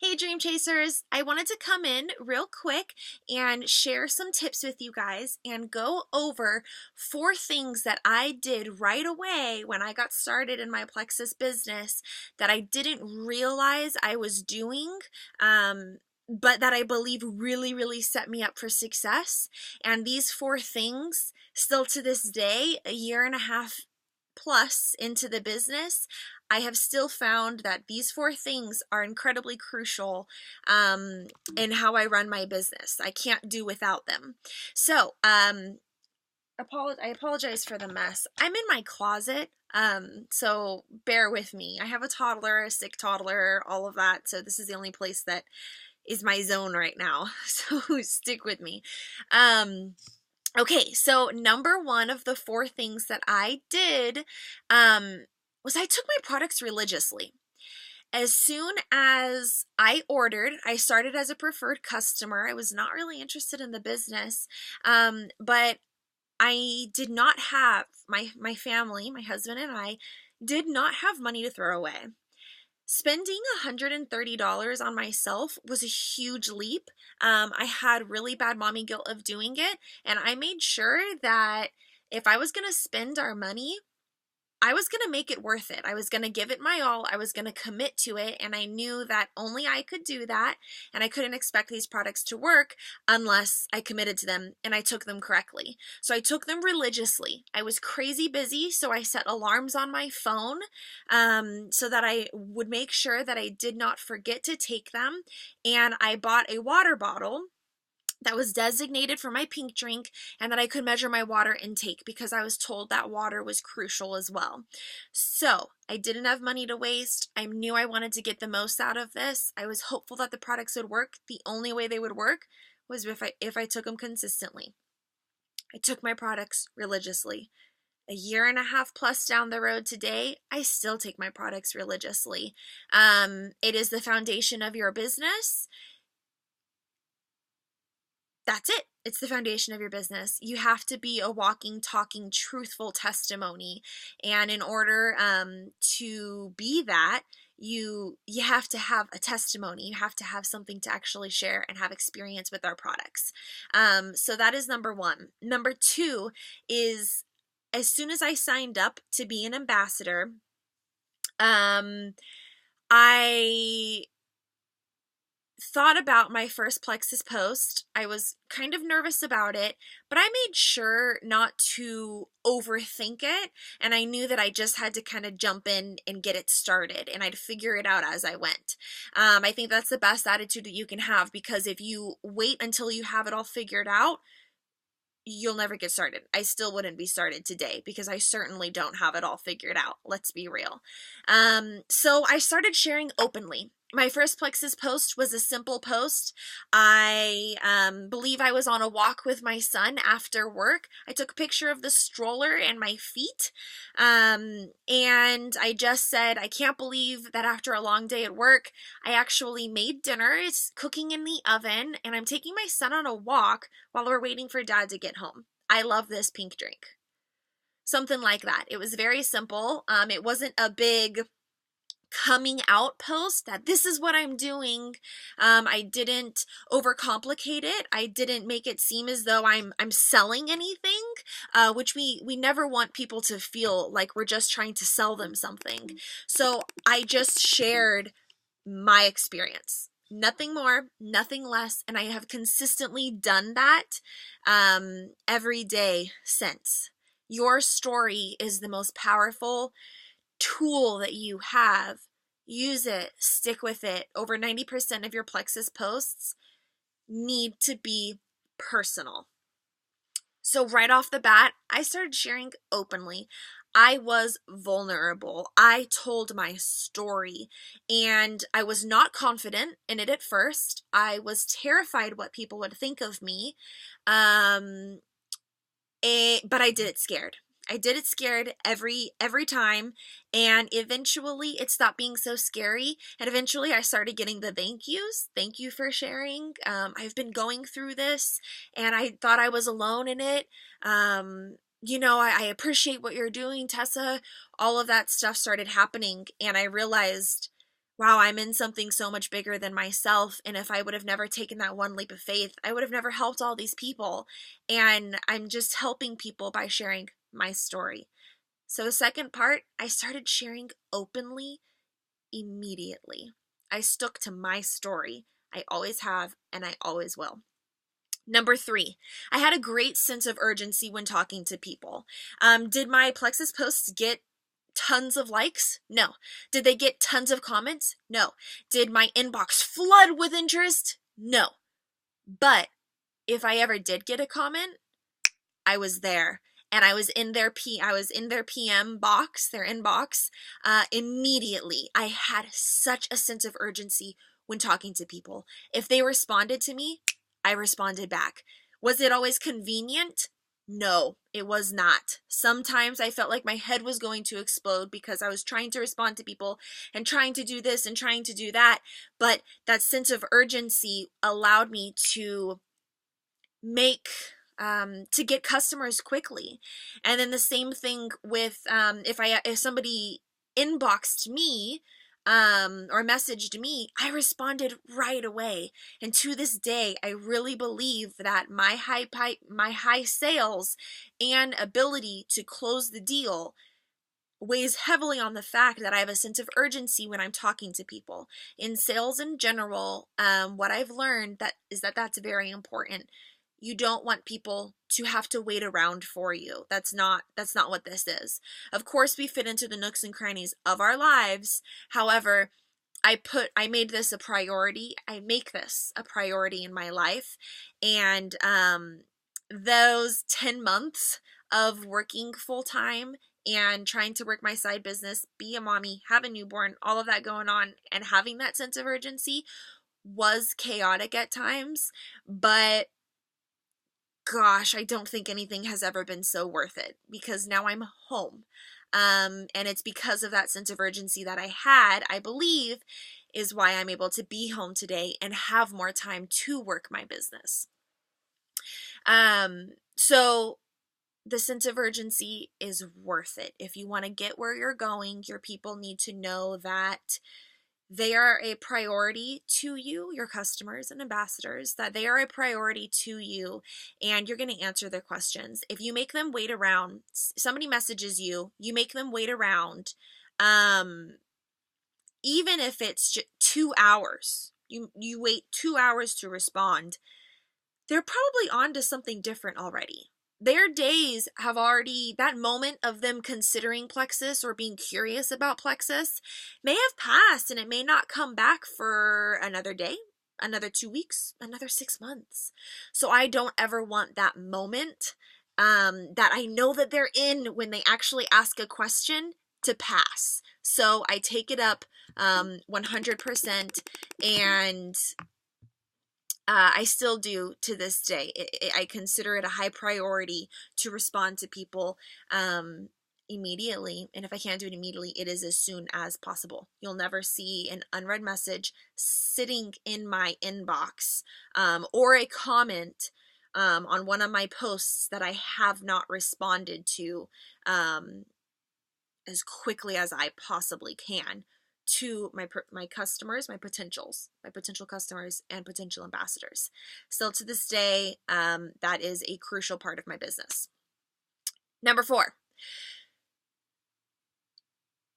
Hey Dream Chasers, I wanted to come in real quick and share some tips with you guys and go over 4 things that I did right away when I got started in my Plexus business that I didn't realize I was doing, but that I believe really set me up for success. And these 4 things, still to this day, a year and a half plus into the business, I have still found that these 4 things are incredibly crucial in how I run my business. I can't do without them. So, I apologize for the mess. I'm in my closet, so bear with me. I have a toddler, a sick toddler, all of that. So this is the only place that is my zone right now. So stick with me. Okay, so number one of the 4 things that I did was I took my products religiously. As soon as I ordered, I started as a preferred customer. I was not really interested in the business, but I did not have my family, my husband and I did not have money to throw away. Spending $130 on myself was a huge leap. I had really bad mommy guilt of doing it, and I made sure that if I was going to spend our money, I was going to make it worth it. I was going to give it my all. I was going to commit to it. And I knew that only I could do that. And I couldn't expect these products to work unless I committed to them and I took them correctly. So I took them religiously. I was crazy busy. So I set alarms on my phone so that I would make sure that I did not forget to take them. And I bought a water bottle that was designated for my pink drink and that I could measure my water intake because I was told that water was crucial as well. So I didn't have money to waste. I knew I wanted to get the most out of this. I was hopeful that the products would work. The only way they would work was if I took them consistently. I took my products religiously. A year and a half plus down the road today, I still take my products religiously. It is the foundation of your business. That's it. It's the foundation of your business. You have to be a walking, talking, truthful testimony. And in order to be that, you have to have a testimony. You have to have something to actually share and have experience with our products. So that is number one. Number two is, as soon as I signed up to be an ambassador, I thought about my first Plexus post. I was kind of nervous about it, but I made sure not to overthink it. And I knew that I just had to kind of jump in and get it started, and I'd figure it out as I went. I think that's the best attitude that you can have, because if you wait until you have it all figured out, you'll never get started. I still wouldn't be started today because I certainly don't have it all figured out. Let's be real. So I started sharing openly. My first Plexus post was a simple post. I believe I was on a walk with my son after work. I took a picture of the stroller and my feet. And I just said, I can't believe that after a long day at work, I actually made dinner. It's cooking in the oven, and I'm taking my son on a walk while we're waiting for dad to get home. I love this pink drink. Something like that. It was very simple. It wasn't a big coming out post that this is what I'm doing. I didn't overcomplicate it. I didn't make it seem as though I'm selling anything, which we never want people to feel like we're just trying to sell them something. So I just shared my experience. Nothing more, nothing less, and I have consistently done that every day since. Your story is the most powerful tool that you have. Use it, stick with it. Over 90% of your Plexus posts need to be personal. So right off the bat, I started sharing openly. I was vulnerable. I told my story, and I was not confident in it at first. I was terrified what people would think of me. But I did it scared. I did it scared every time, and eventually it stopped being so scary, and eventually I started getting the thank yous. Thank you for sharing. I've been going through this, and I thought I was alone in it. I appreciate what you're doing, Tessa. All of that stuff started happening, and I realized wow, I'm in something so much bigger than myself. And if I would have never taken that one leap of faith, I would have never helped all these people. And I'm just helping people by sharing my story. So the second part, I started sharing openly immediately. I stuck to my story. I always have, and I always will. Number 3, I had a great sense of urgency when talking to people. Did my Plexus posts get tons of likes? No. Did they get tons of comments? No. Did my inbox flood with interest? No. But if I ever did get a comment, I was there. And I was in their PM box, their inbox, immediately. I had such a sense of urgency when talking to people. If they responded to me, I responded back. Was it always convenient? No, it was not. Sometimes I felt like my head was going to explode because I was trying to respond to people and trying to do this and trying to do that. But that sense of urgency allowed me to to get customers quickly. And then the same thing with if somebody inboxed me or messaged me, I responded right away. And to this day, I really believe that my high sales and ability to close the deal weighs heavily on the fact that I have a sense of urgency when I'm talking to people. In sales in general, what I've learned is that that's very important. You don't want people to have to wait around for you. That's not what this is. Of course, we fit into the nooks and crannies of our lives. However, I made this a priority. I make this a priority in my life. And those 10 months of working full time and trying to work my side business, be a mommy, have a newborn, all of that going on, and having that sense of urgency was chaotic at times, but gosh, I don't think anything has ever been so worth it because now I'm home. And it's because of that sense of urgency that I had, I believe, is why I'm able to be home today and have more time to work my business. So the sense of urgency is worth it. If you want to get where you're going, your people need to know that they are a priority to you, your customers and ambassadors, that they are a priority to you, and you're going to answer their questions. If you make them wait around, somebody messages you, you make them wait around, even if it's just 2 hours, you wait 2 hours to respond, they're probably on to something different already. Their days have already, that moment of them considering Plexus or being curious about Plexus may have passed, and it may not come back for another day, another 2 weeks, another 6 months. So I don't ever want that moment that I know that they're in when they actually ask a question to pass. So I take it up 100%, and I still do to this day. I consider it a high priority to respond to people immediately. And if I can't do it immediately, it is as soon as possible. You'll never see an unread message sitting in my inbox or a comment on one of my posts that I have not responded to as quickly as I possibly can to my customers, my potential customers and potential ambassadors. Still to this day, that is a crucial part of my business. Number 4,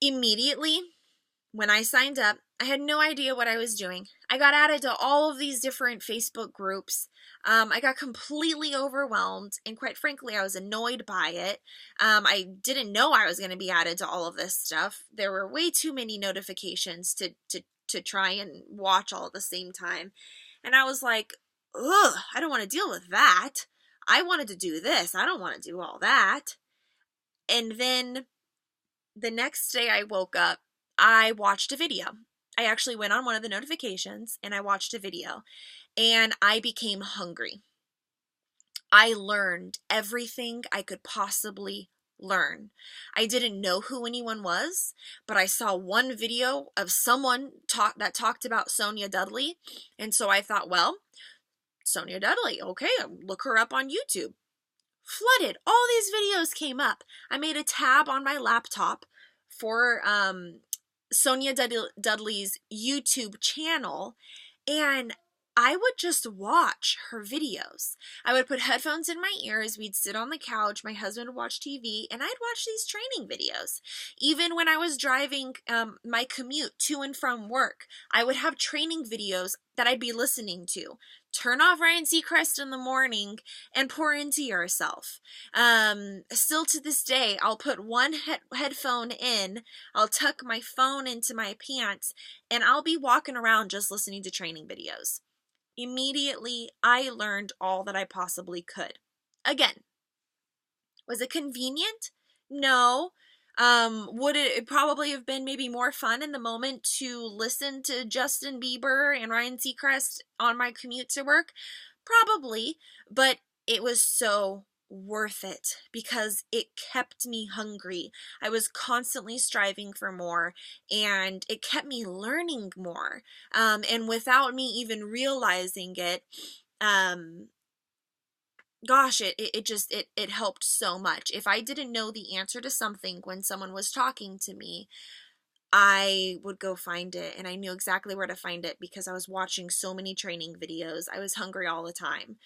immediately when I signed up, I had no idea what I was doing. I got added to all of these different Facebook groups. I got completely overwhelmed, and quite frankly, I was annoyed by it. I didn't know I was going to be added to all of this stuff. There were way too many notifications to try and watch all at the same time. And I was like, ugh, I don't want to deal with that. I wanted to do this. I don't want to do all that. And then the next day I woke up, I watched a video. I actually went on one of the notifications and I watched a video, and I became hungry. I learned everything I could possibly learn. I didn't know who anyone was, but I saw one video of someone that talked about Sonia Dudley, and so I thought, well, Sonia Dudley, okay, I'll look her up on YouTube. Flooded. All these videos came up. I made a tab on my laptop for Sonia Dudley's YouTube channel, and I would just watch her videos. I would put headphones in my ears, we'd sit on the couch, my husband would watch TV, and I'd watch these training videos. Even when I was driving my commute to and from work, I would have training videos that I'd be listening to. Turn off Ryan Seacrest in the morning and pour into yourself. Still to this day, I'll put one headphone in, I'll tuck my phone into my pants, and I'll be walking around just listening to training videos. Immediately, I learned all that I possibly could. Again, was it convenient? No. Would it probably have been maybe more fun in the moment to listen to Justin Bieber and Ryan Seacrest on my commute to work? Probably, but it was so worth it because it kept me hungry. I was constantly striving for more, and it kept me learning more. And without me even realizing it, gosh, it helped so much. If I didn't know the answer to something when someone was talking to me, I would go find it, and I knew exactly where to find it because I was watching so many training videos. I was hungry all the time.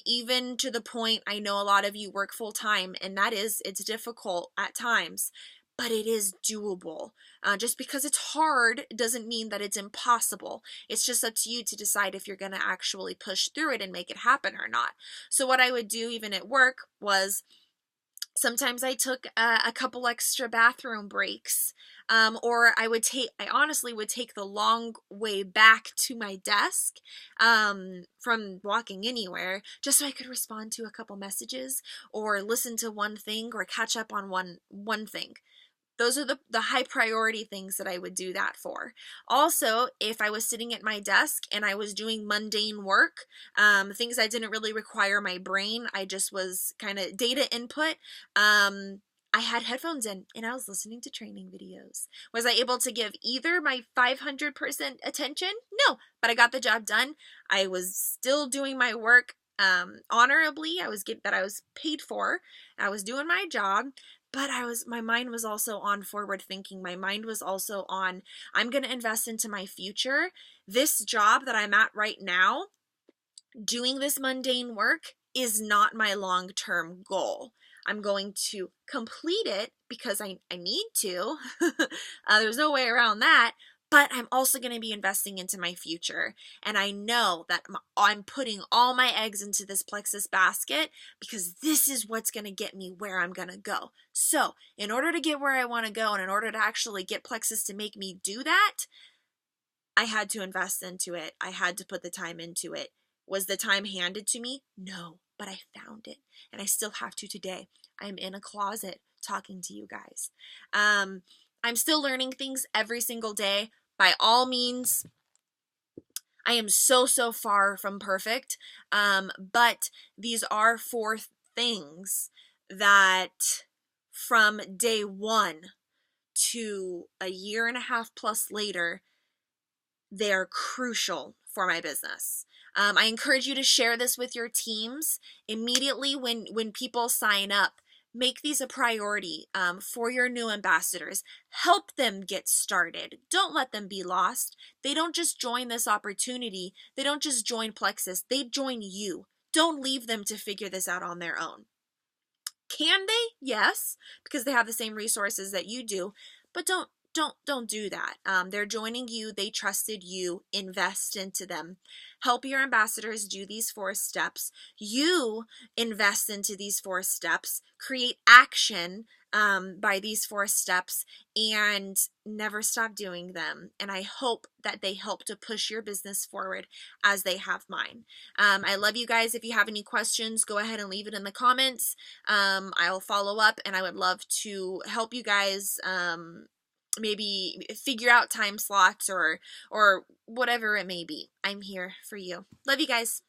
Even to the point, I know a lot of you work full time, and it's difficult at times, but it is doable. Just because it's hard doesn't mean that it's impossible. It's just up to you to decide if you're going to actually push through it and make it happen or not. So what I would do even at work was sometimes I took a couple extra bathroom breaks, or I honestly would take the long way back to my desk from walking anywhere, just so I could respond to a couple messages or listen to one thing or catch up on one thing. Those are the high priority things that I would do that for. Also, if I was sitting at my desk and I was doing mundane work, things that didn't really require my brain, I just was kind of data input, I had headphones in and I was listening to training videos. Was I able to give either my 500% attention? No, but I got the job done. I was still doing my work honorably. I was paid for. I was doing my job. But my mind was also on forward thinking. My mind was also on, I'm going to invest into my future. This job that I'm at right now, doing this mundane work, is not my long-term goal. I'm going to complete it because I need to. There's no way around that. But I'm also going to be investing into my future. And I know that I'm putting all my eggs into this Plexus basket because this is what's going to get me where I'm going to go. So in order to get where I want to go, and in order to actually get Plexus to make me do that, I had to invest into it. I had to put the time into it. Was the time handed to me? No, but I found it. And I still have to today. I'm in a closet talking to you guys. I'm still learning things every single day. By all means, I am so far from perfect. But these are 4 things that from day 1 to a year and a half plus later, they're crucial for my business. I encourage you to share this with your teams immediately when people sign up. Make these a priority for your new ambassadors. Help them get started. Don't let them be lost. They don't just join this opportunity. They don't just join Plexus. They join you. Don't leave them to figure this out on their own. Can they? Yes, because they have the same resources that you do, but don't do that. They're joining you. They trusted you. Invest into them. Help your ambassadors do these 4 steps. You invest into these 4 steps. Create action by these 4 steps, and never stop doing them. And I hope that they help to push your business forward as they have mine. I love you guys. If you have any questions, go ahead and leave it in the comments. I'll follow up, and I would love to help you guys maybe figure out time slots or whatever it may be. I'm here for you. Love you guys.